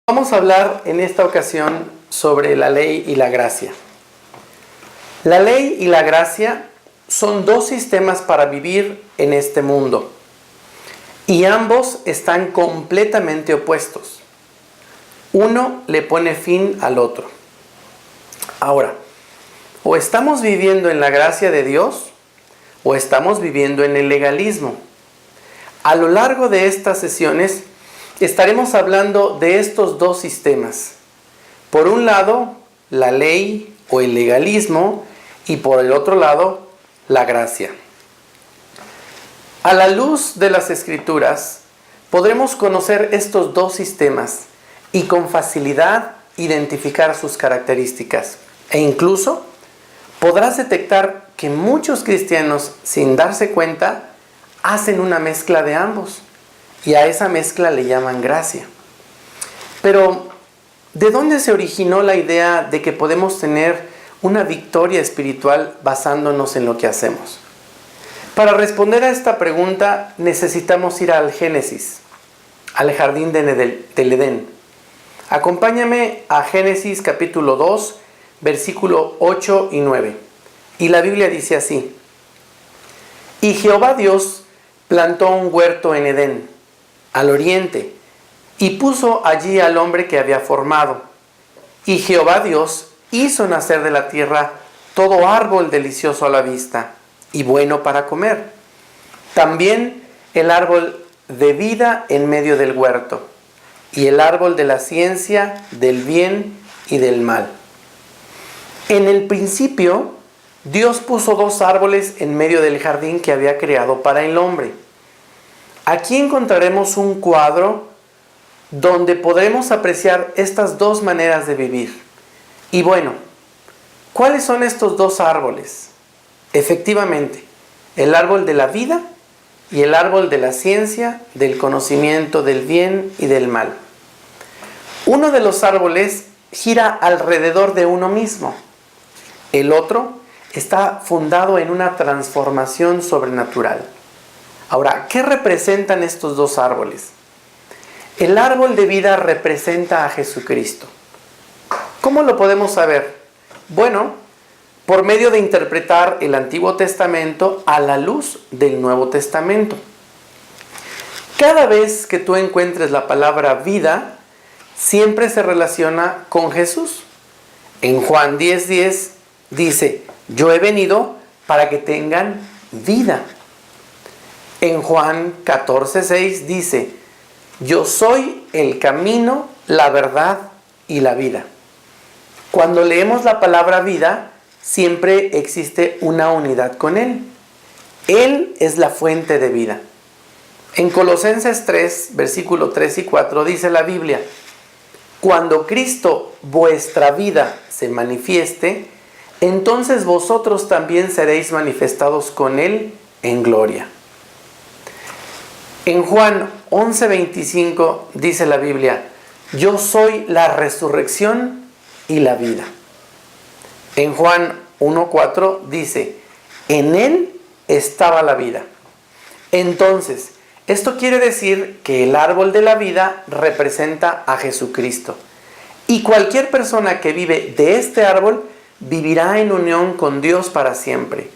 Vamos a hablar en esta ocasión sobre la ley y la gracia. La ley y la gracia son dos sistemas para vivir en este mundo y ambos están completamente opuestos. Uno le pone fin al otro. Ahora, o estamos viviendo en la gracia de Dios o estamos viviendo en el legalismo. A lo largo de estas sesiones estaremos hablando de estos dos sistemas. Por un lado, la ley o el legalismo y por el otro lado, la gracia. A la luz de las Escrituras, podremos conocer estos dos sistemas y con facilidad identificar sus características. E incluso podrás detectar que muchos cristianos, sin darse cuenta, hacen una mezcla de ambos. Y a esa mezcla le llaman gracia. Pero, ¿de dónde se originó la idea de que podemos tener una victoria espiritual basándonos en lo que hacemos? Para responder a esta pregunta necesitamos ir al Génesis, al jardín del Edén. Acompáñame a Génesis capítulo 2, versículo 8 y 9. Y la Biblia dice así: Y Jehová Dios plantó un huerto en Edén, al oriente, y puso allí al hombre que había formado. Y Jehová Dios hizo nacer de la tierra todo árbol delicioso a la vista y bueno para comer. También el árbol de vida en medio del huerto, y el árbol de la ciencia del bien y del mal. En el principio, Dios puso dos árboles en medio del jardín que había creado para el hombre. Aquí encontraremos un cuadro donde podremos apreciar estas dos maneras de vivir. Y bueno, ¿cuáles son estos dos árboles? Efectivamente, el árbol de la vida y el árbol de la ciencia, del conocimiento del bien y del mal. Uno de los árboles gira alrededor de uno mismo. El otro está fundado en una transformación sobrenatural. Ahora, ¿qué representan estos dos árboles? El árbol de vida representa a Jesucristo. ¿Cómo lo podemos saber? Bueno, por medio de interpretar el Antiguo Testamento a la luz del Nuevo Testamento. Cada vez que tú encuentres la palabra vida, siempre se relaciona con Jesús. En Juan 10:10 dice: yo he venido para que tengan vida. En Juan 14:6 dice: yo soy el camino, la verdad y la vida. Cuando leemos la palabra vida, siempre existe una unidad con Él. Él es la fuente de vida. En Colosenses 3, versículo 3 y 4 dice la Biblia: cuando Cristo, vuestra vida, se manifieste, entonces vosotros también seréis manifestados con Él en gloria. En Juan 11:25 dice la Biblia: yo soy la resurrección y la vida. En Juan 1:4 dice: en Él estaba la vida. Entonces, esto quiere decir que el árbol de la vida representa a Jesucristo. Y cualquier persona que vive de este árbol vivirá en unión con Dios para siempre.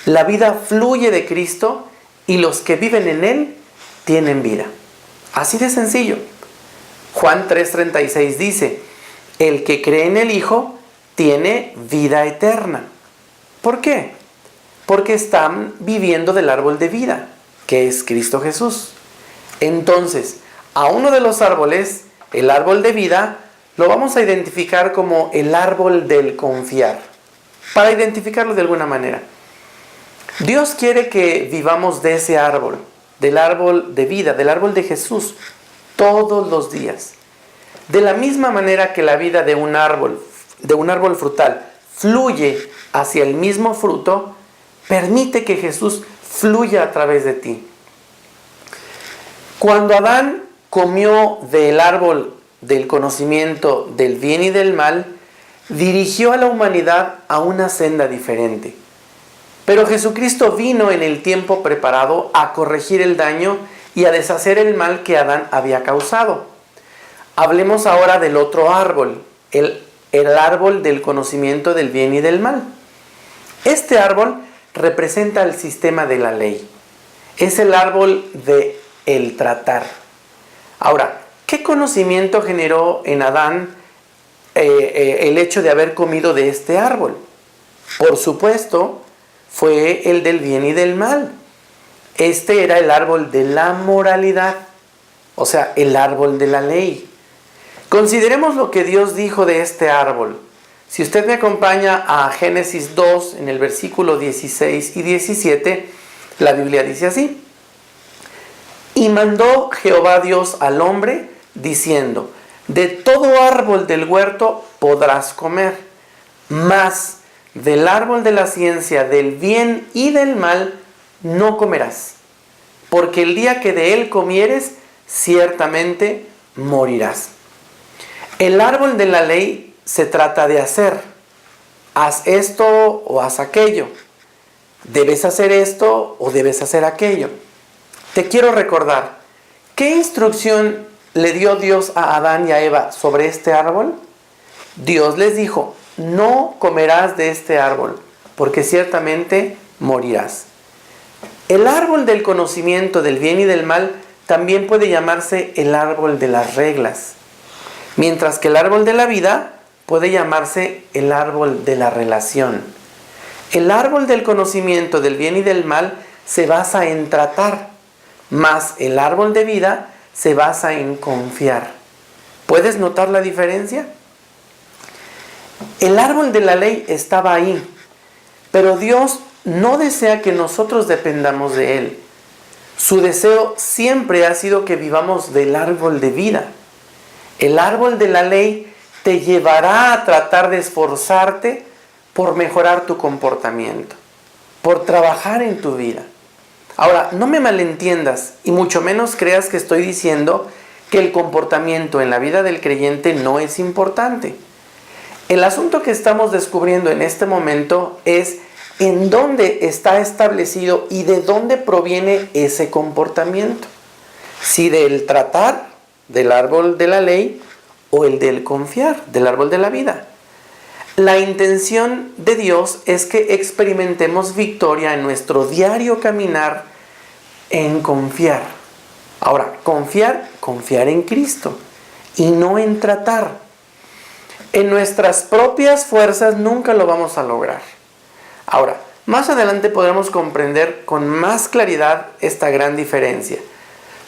La vida fluye de Cristo y los que viven en Él tienen vida. Así de sencillo. Juan 3:36 dice: el que cree en el Hijo tiene vida eterna. ¿Por qué? Porque están viviendo del árbol de vida, que es Cristo Jesús. Entonces, a uno de los árboles, el árbol de vida, lo vamos a identificar como el árbol del confiar, para identificarlo de alguna manera. Dios quiere que vivamos de ese árbol, del árbol de vida, del árbol de Jesús, todos los días. De la misma manera que la vida de un árbol frutal fluye hacia el mismo fruto, permite que Jesús fluya a través de ti. Cuando Adán comió del árbol del conocimiento del bien y del mal, dirigió a la humanidad a una senda diferente. Pero Jesucristo vino en el tiempo preparado a corregir el daño y a deshacer el mal que Adán había causado. Hablemos ahora del otro árbol, el árbol del conocimiento del bien y del mal. Este árbol representa el sistema de la ley. Es el árbol de el tratar. Ahora, ¿qué conocimiento generó en Adán el hecho de haber comido de este árbol? Por supuesto, fue el del bien y del mal. Este era el árbol de la moralidad, o sea, el árbol de la ley. Consideremos lo que Dios dijo de este árbol. Si usted me acompaña a Génesis 2, en el versículo 16 y 17, la Biblia dice así: y mandó Jehová Dios al hombre, diciendo: de todo árbol del huerto podrás comer, mas del árbol de la ciencia del bien y del mal no comerás, porque el día que de él comieres, ciertamente morirás. El árbol de la ley se trata de hacer. Haz esto o haz aquello. Debes hacer esto o debes hacer aquello. Te quiero recordar, ¿qué instrucción le dio Dios a Adán y a Eva sobre este árbol? Dios les dijo: no comerás de este árbol, porque ciertamente morirás. El árbol del conocimiento del bien y del mal también puede llamarse el árbol de las reglas, mientras que el árbol de la vida puede llamarse el árbol de la relación. El árbol del conocimiento del bien y del mal se basa en tratar, mas el árbol de vida se basa en confiar. ¿Puedes notar la diferencia? El árbol de la ley estaba ahí, pero Dios no desea que nosotros dependamos de él. Su deseo siempre ha sido que vivamos del árbol de vida. El árbol de la ley te llevará a tratar de esforzarte por mejorar tu comportamiento, por trabajar en tu vida. Ahora, no me malentiendas y mucho menos creas que estoy diciendo que el comportamiento en la vida del creyente no es importante. El asunto que estamos descubriendo en este momento es en dónde está establecido y de dónde proviene ese comportamiento. Si del tratar, del árbol de la ley, o el del confiar, del árbol de la vida. La intención de Dios es que experimentemos victoria en nuestro diario caminar en confiar. Ahora, confiar en Cristo y no en tratar. En nuestras propias fuerzas nunca lo vamos a lograr. Ahora, más adelante podremos comprender con más claridad esta gran diferencia.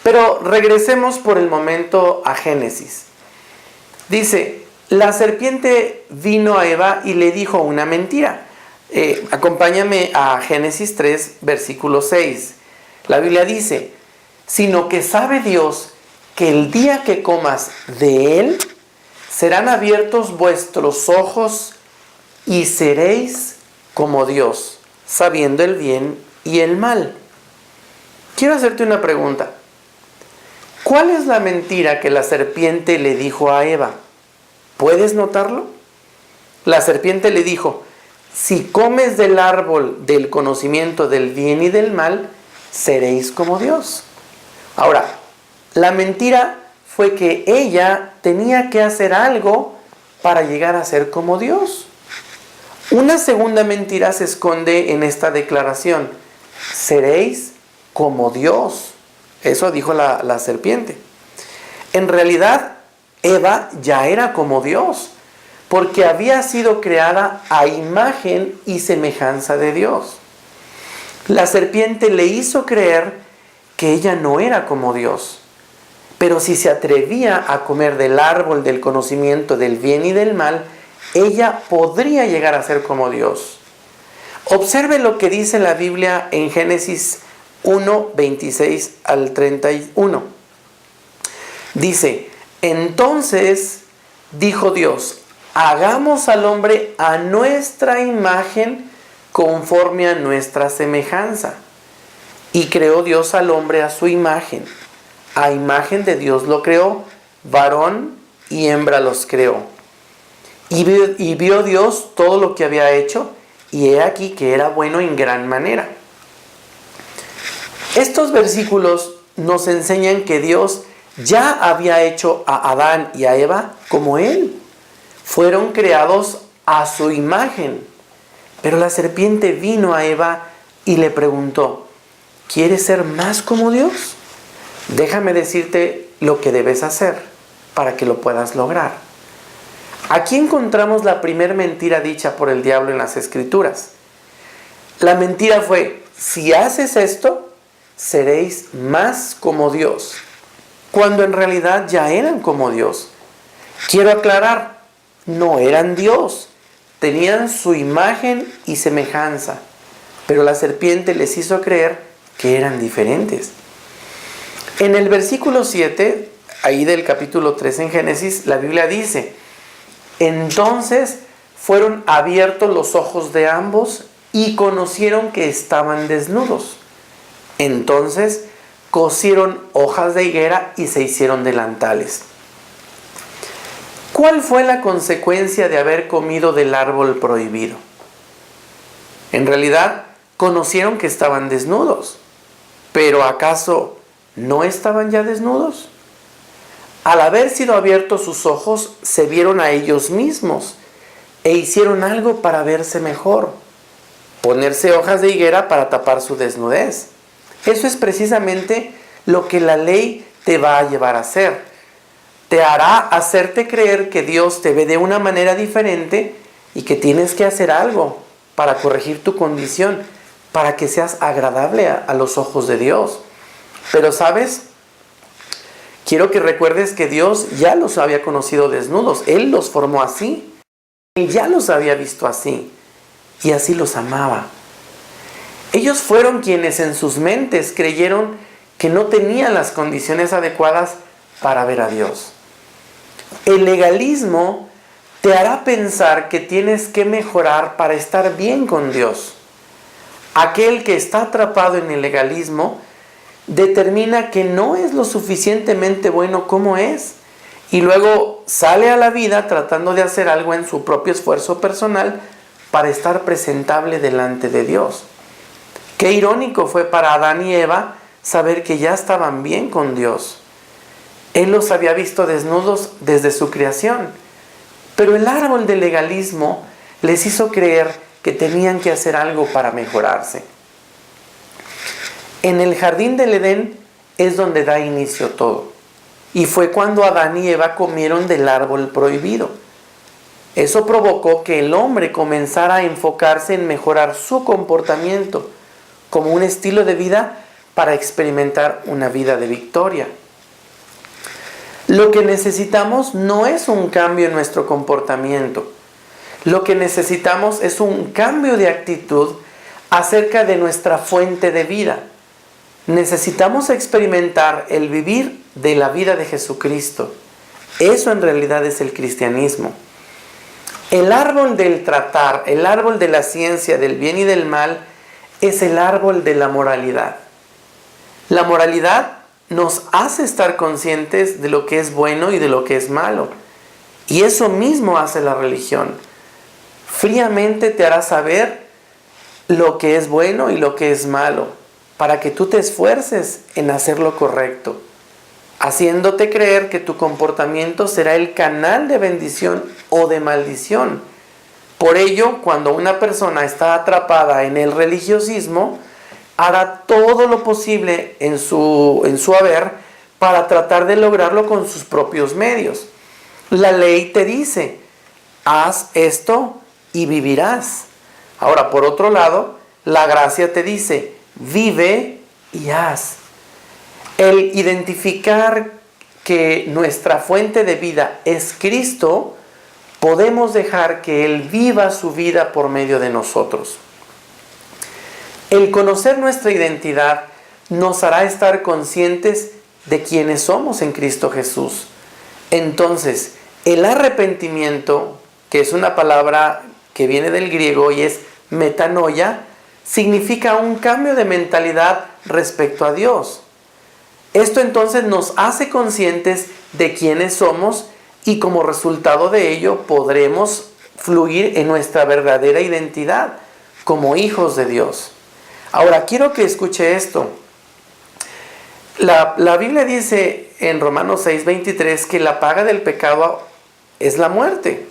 Pero regresemos por el momento a Génesis. Dice: la serpiente vino a Eva y le dijo una mentira. Acompáñame a Génesis 3, versículo 6. La Biblia dice: sino que sabe Dios que el día que comas de él, serán abiertos vuestros ojos y seréis como Dios, sabiendo el bien y el mal. Quiero hacerte una pregunta. ¿Cuál es la mentira que la serpiente le dijo a Eva? ¿Puedes notarlo? La serpiente le dijo: si comes del árbol del conocimiento del bien y del mal, seréis como Dios. Ahora, la mentira fue que ella tenía que hacer algo para llegar a ser como Dios. Una segunda mentira se esconde en esta declaración: seréis como Dios. Eso dijo la serpiente. En realidad, Eva ya era como Dios, porque había sido creada a imagen y semejanza de Dios. La serpiente le hizo creer que ella no era como Dios, pero si se atrevía a comer del árbol del conocimiento del bien y del mal, ella podría llegar a ser como Dios. Observe lo que dice la Biblia en Génesis 1, 26 al 31. Dice: entonces dijo Dios: hagamos al hombre a nuestra imagen, conforme a nuestra semejanza. Y creó Dios al hombre a su imagen. A imagen de Dios lo creó, varón y hembra los creó. Y vio Dios todo lo que había hecho, y he aquí que era bueno en gran manera. Estos versículos nos enseñan que Dios ya había hecho a Adán y a Eva como Él. Fueron creados a su imagen. Pero la serpiente vino a Eva y le preguntó, ¿quieres ser más como Dios? Déjame decirte lo que debes hacer para que lo puedas lograr. Aquí encontramos la primer mentira dicha por el diablo en las Escrituras. La mentira fue, si haces esto, seréis más como Dios, cuando en realidad ya eran como Dios. Quiero aclarar, no eran Dios, tenían su imagen y semejanza, pero la serpiente les hizo creer que eran diferentes. En el versículo 7, ahí del capítulo 3 en Génesis, la Biblia dice, entonces fueron abiertos los ojos de ambos y conocieron que estaban desnudos. Entonces cosieron hojas de higuera y se hicieron delantales. ¿Cuál fue la consecuencia de haber comido del árbol prohibido? En realidad, conocieron que estaban desnudos. ¿Pero acaso no estaban ya desnudos? Al haber sido abiertos sus ojos, se vieron a ellos mismos e hicieron algo para verse mejor. Ponerse hojas de higuera para tapar su desnudez. Eso es precisamente lo que la ley te va a llevar a hacer. Te hará hacerte creer que Dios te ve de una manera diferente y que tienes que hacer algo para corregir tu condición, para que seas agradable a los ojos de Dios. Pero ¿sabes? Quiero que recuerdes que Dios ya los había conocido desnudos. Él los formó así. Él ya los había visto así. Y así los amaba. Ellos fueron quienes en sus mentes creyeron que no tenían las condiciones adecuadas para ver a Dios. El legalismo te hará pensar que tienes que mejorar para estar bien con Dios. Aquel que está atrapado en el legalismo determina que no es lo suficientemente bueno como es y luego sale a la vida tratando de hacer algo en su propio esfuerzo personal para estar presentable delante de Dios. Qué irónico fue para Adán y Eva saber que ya estaban bien con Dios. Él los había visto desnudos desde su creación, pero el árbol del legalismo les hizo creer que tenían que hacer algo para mejorarse. En el jardín del Edén es donde da inicio todo, y fue cuando Adán y Eva comieron del árbol prohibido. Eso provocó que el hombre comenzara a enfocarse en mejorar su comportamiento como un estilo de vida para experimentar una vida de victoria. Lo que necesitamos no es un cambio en nuestro comportamiento. Lo que necesitamos es un cambio de actitud acerca de nuestra fuente de vida. Necesitamos experimentar el vivir de la vida de Jesucristo. Eso en realidad es el cristianismo. El árbol del tratar, el árbol de la ciencia del bien y del mal, es el árbol de la moralidad. La moralidad nos hace estar conscientes de lo que es bueno y de lo que es malo. Y eso mismo hace la religión. Fríamente te hará saber lo que es bueno y lo que es malo, para que tú te esfuerces en hacer lo correcto, haciéndote creer que tu comportamiento será el canal de bendición o de maldición. Por ello, cuando una persona está atrapada en el religiosismo, hará todo lo posible en su haber para tratar de lograrlo con sus propios medios. La ley te dice, haz esto y vivirás. Ahora, por otro lado, la gracia te dice, vive y haz. El identificar que nuestra fuente de vida es Cristo, podemos dejar que Él viva su vida por medio de nosotros. El conocer nuestra identidad nos hará estar conscientes de quiénes somos en Cristo Jesús. Entonces, el arrepentimiento, que es una palabra que viene del griego y es metanoia, significa un cambio de mentalidad respecto a Dios. Esto entonces nos hace conscientes de quiénes somos y como resultado de ello podremos fluir en nuestra verdadera identidad como hijos de Dios. Ahora, quiero que escuche esto. La Biblia dice en Romanos 6:23 que la paga del pecado es la muerte.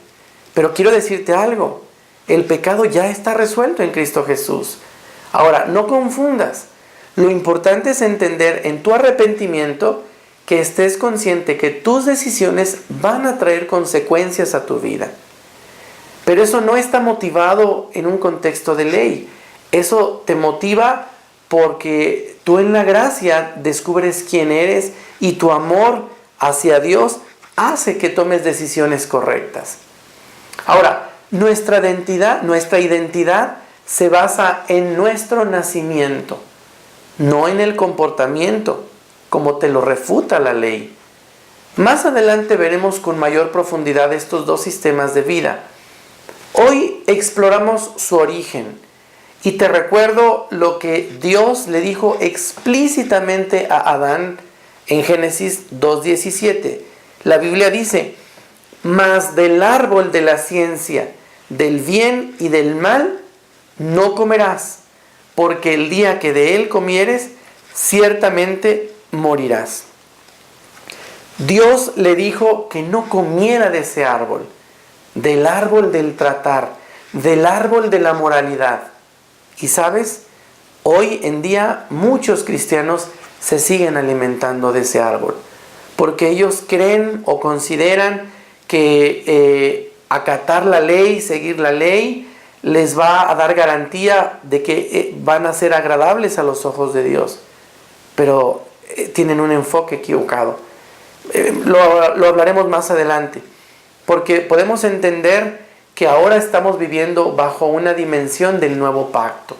Pero quiero decirte algo, el pecado ya está resuelto en Cristo Jesús. Ahora, no confundas. Lo importante es entender en tu arrepentimiento que estés consciente que tus decisiones van a traer consecuencias a tu vida. Pero eso no está motivado en un contexto de ley. Eso te motiva porque tú en la gracia descubres quién eres y tu amor hacia Dios hace que tomes decisiones correctas. Ahora, nuestra identidad se basa en nuestro nacimiento, no en el comportamiento, como te lo refuta la ley. Más adelante veremos con mayor profundidad estos dos sistemas de vida. Hoy exploramos su origen y te recuerdo lo que Dios le dijo explícitamente a Adán en Génesis 2:17. La Biblia dice: mas del árbol de la ciencia, del bien y del mal, no comerás, porque el día que de él comieres, ciertamente morirás. Dios le dijo que no comiera de ese árbol, del árbol del tratar, del árbol de la moralidad. Y sabes, hoy en día muchos cristianos se siguen alimentando de ese árbol, porque ellos creen o consideran que acatar la ley, seguir la ley, les va a dar garantía de que van a ser agradables a los ojos de Dios. Pero tienen un enfoque equivocado. Lo hablaremos más adelante, porque podemos entender que ahora estamos viviendo bajo una dimensión del nuevo pacto.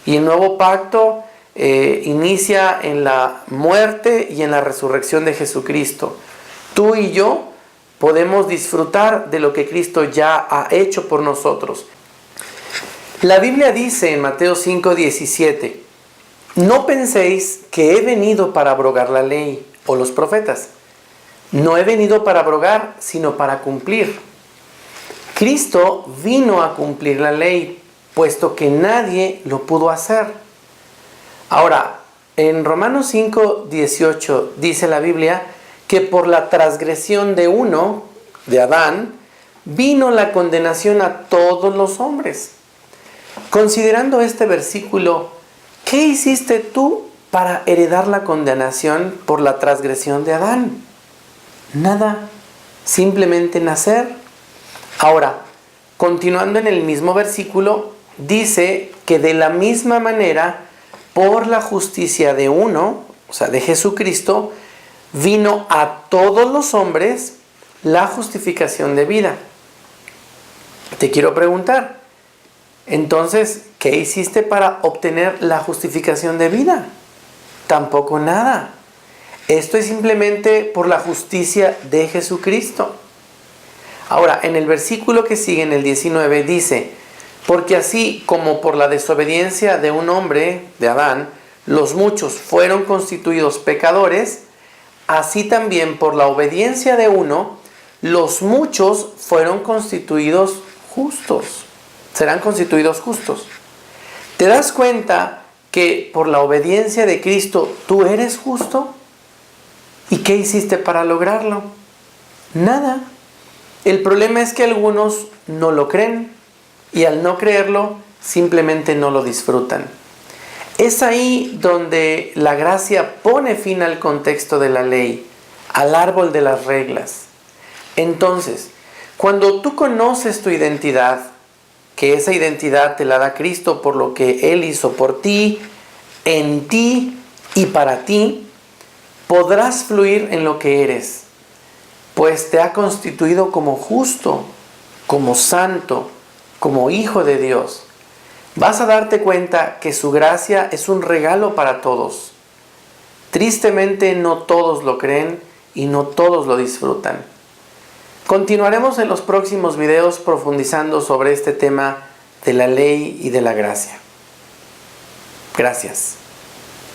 Y el nuevo pacto inicia en la muerte y en la resurrección de Jesucristo. Tú y yo podemos disfrutar de lo que Cristo ya ha hecho por nosotros. La Biblia dice en Mateo 5:17, no penséis que he venido para abrogar la ley o los profetas. No he venido para abrogar, sino para cumplir. Cristo vino a cumplir la ley, puesto que nadie lo pudo hacer. Ahora, en Romanos 5:18 dice la Biblia que por la transgresión de uno, de Adán, vino la condenación a todos los hombres. Considerando este versículo, ¿qué hiciste tú para heredar la condenación por la transgresión de Adán? Nada, simplemente nacer. Ahora, continuando en el mismo versículo, dice que de la misma manera, por la justicia de uno, o sea, de Jesucristo, vino a todos los hombres la justificación de vida. Te quiero preguntar, entonces, ¿qué hiciste para obtener la justificación de vida? Tampoco nada. Esto es simplemente por la justicia de Jesucristo. Ahora, en el versículo que sigue, en el 19, dice: porque así como por la desobediencia de un hombre, de Adán, los muchos fueron constituidos pecadores, así también por la obediencia de uno, los muchos fueron constituidos justos. Serán constituidos justos. ¿Te das cuenta que por la obediencia de Cristo tú eres justo? ¿Y qué hiciste para lograrlo? Nada. El problema es que algunos no lo creen y al no creerlo simplemente no lo disfrutan. Es ahí donde la gracia pone fin al contexto de la ley, al árbol de las reglas. Entonces, cuando tú conoces tu identidad, que esa identidad te la da Cristo por lo que Él hizo por ti, en ti y para ti, podrás fluir en lo que eres, pues te ha constituido como justo, como santo, como hijo de Dios. Vas a darte cuenta que su gracia es un regalo para todos. Tristemente no todos lo creen y no todos lo disfrutan. Continuaremos en los próximos videos profundizando sobre este tema de la ley y de la gracia. Gracias.